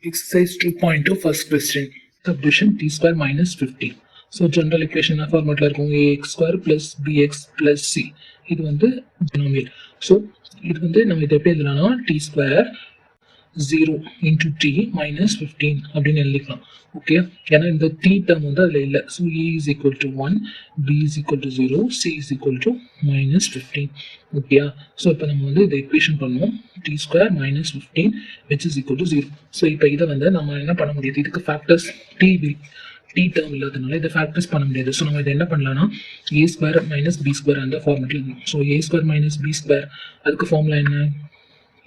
Exercise 2.2 first question. Subdivision t square minus 15. So general equation format ax square plus bx plus c. இது வந்து polynomial. So இது வந்து நம்ம இதை எப்படி எழுதலாம்னா t square 0 into t minus 15 அப்படின்னு எழுதிக்கலாம். ஓகே, ஏன்னா இந்த t term வந்து அதில் இல்லை. So a is equal to 1, b is equal to 0, c is equal to minus 15. ஓகேயா, ஸோ இப்போ நம்ம வந்து இதை equation பண்ணுவோம். t square minus 15 which is equal to 0. So இப்போ இதை வந்து நம்ம என்ன பண்ண முடியாது, இதுக்கு ஃபேக்டர்ஸ் t term இல்லாதனால இதை ஃபேக்டர்ஸ் பண்ண முடியாது. ஸோ நம்ம இதை என்ன பண்ணலாம்னா a square minus b square அந்த ஃபார்மெட்டில் இருக்கும். So a square minus b square அதுக்கு ஃபார்முலா என்ன,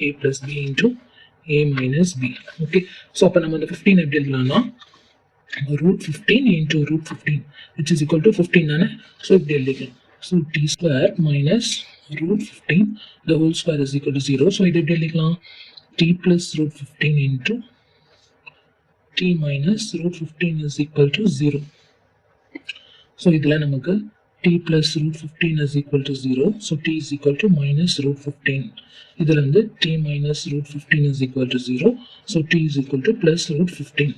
a plus b into a minus b. Okay, so அப்போ நம்ம இந்த 15 எப்படி எழுதலாம்னா root 15 into root 15 which is equal to 15 தானே. ஸோ இப்படி எழுதிக்கலாம். So t square minus root 15 the whole square is equal to 0. So இது எப்படி எழுதிக்கலாம், t plus root 15 into t minus root 15 is equal to 0. So இதில் நமக்கு t plus root 15 is equal to 0. So t is equal to minus root 15. இதில் வந்து t minus root 15 is equal to 0. So t is equal to plus root 15.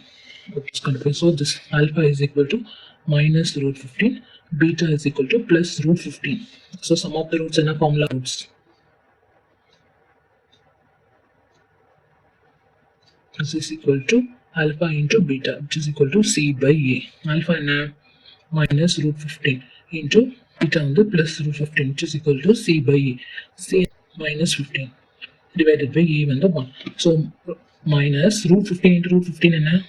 Okay, so this alpha is equal to minus root 15. Beta is equal to plus root 15. So sum of the roots and formula roots. This is equal to alpha into beta, which is equal to c by a. Alpha minus root 15 into beta on the plus root 15, which is equal to c by a. C minus 15 divided by a when the 1. So minus root 15 into root 15 and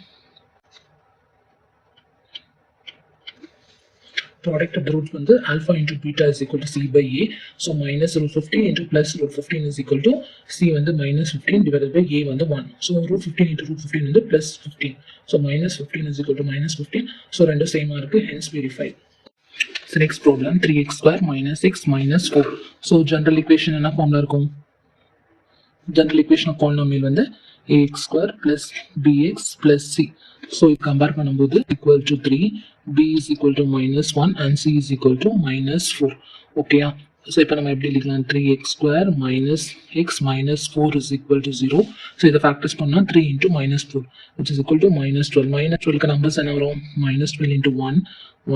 product of the roots when the alpha into beta is equal to c by a. So minus root 15 into plus root 15 is equal to c when the minus 15 divided by a when the 1. So root 15 into root 15 when the plus 15. So minus 15 is equal to minus 15. So render same mark, hence verified. So next problem, 3x square minus x minus 4. So general equation என்ன formula இருக்கும், general equation of polynomial வந்து ax square plus bx plus c. So இது compare பண்ணும்போது equal to 3, b is equal to minus 1 and c is equal to minus 4. ஓகேயா, so இப்போ நம்ம எப்படி எழுதிக்கலாம், 3x square minus x minus 4 is equal to 0. So இதை factors பண்ணால் 3 into minus 4 which is equal to minus 12. minus 12க்கு numbers என்ன வரும், minus 12 into 1,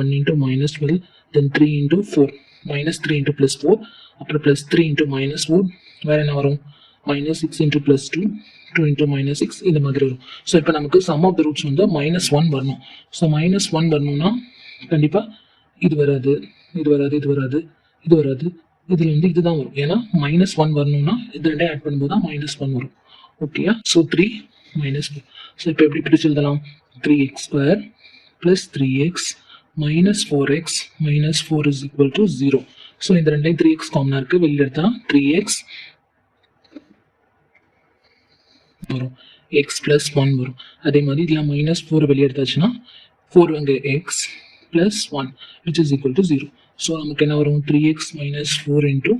1 into minus 12, then 3 into 4, minus 3 into plus 4, அப்புறம் plus 3 into minus 4, வேறு என்ன வரும், minus 6 into plus 2, 2 into minus 6, இந்த மாதிரி வரும். ஸோ இப்போ நமக்கு sum of the roots வந்து minus 1 வரணும். ஸோ minus 1 வரணும்னா கண்டிப்பாக இது வராது, இது வராது, இது வராது, இது வராது, இதில் வந்து இதுதான் வரும். ஏன்னா minus 1 வரணும்னா இது ரெண்டையும் ஆட் பண்ணும்போது தான் minus 1 வரும். ஓகேயா, ஸோ 3 minus 4. ஸோ இப்போ எப்படி பிரிச்சு எழுதலாம், 3x square plus 3x minus 4x minus 4 is equal to 0. So இந்த ரெண்டையும் 3x காமனாக இருக்குது, வெளியில் எடுத்தால் 3x வரும், x plus 1 வரும். அதே மாதிரி இதில் minus 4 வெளியே எடுத்தாச்சுன்னா 4 அங்கே x plus 1 which is equal to 0. So நமக்கு என்ன வரும், 3x minus 4 into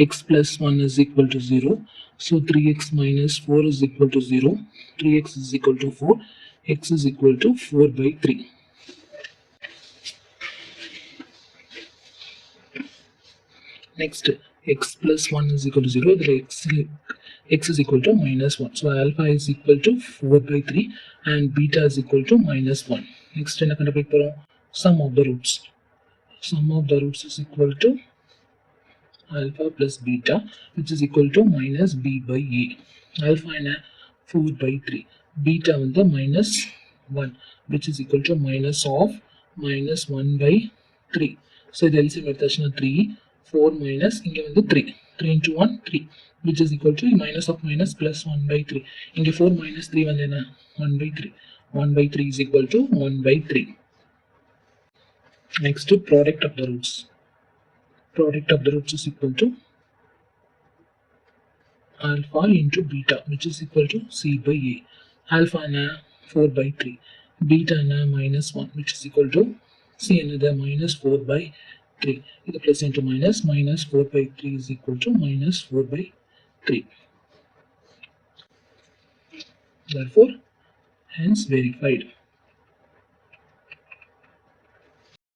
x plus 1 is equal to 0. So 3x minus 4 is equal to 0. 3x is equal to 4. X is equal to 4 by 3. Next, x plus 1 is equal to 0. X is equal to minus 1. So alpha is equal to 4 by 3 and beta is equal to minus 1. Next, என்ன கண்டுபிடிக்க போறோம், sum of the roots. Sum of the roots is equal to alpha plus beta which is equal to minus b by a. Alpha என்ன 4 by 3, beta வந்து minus 1 which is equal to minus of minus 1 by 3. So இது LCM எடுத்தாச்சுன்னா 3, 4 minus இங்கே வந்து 3, 3 into 1 3 which is equal to minus of minus plus 1 by 3. இங்கே 4 minus 3 வந்து என்ன, 1 by 3. 1 by 3 is equal to 1 by 3. Next, product of the roots. Product of the roots is equal to alpha into beta which is equal to c by a. Alpha na 4 by 3, beta na minus 1 which is equal to c another minus 4 by 3. Either plus into minus, minus 4 by 3 is equal to minus 4 by 3. Therefore, hence verified.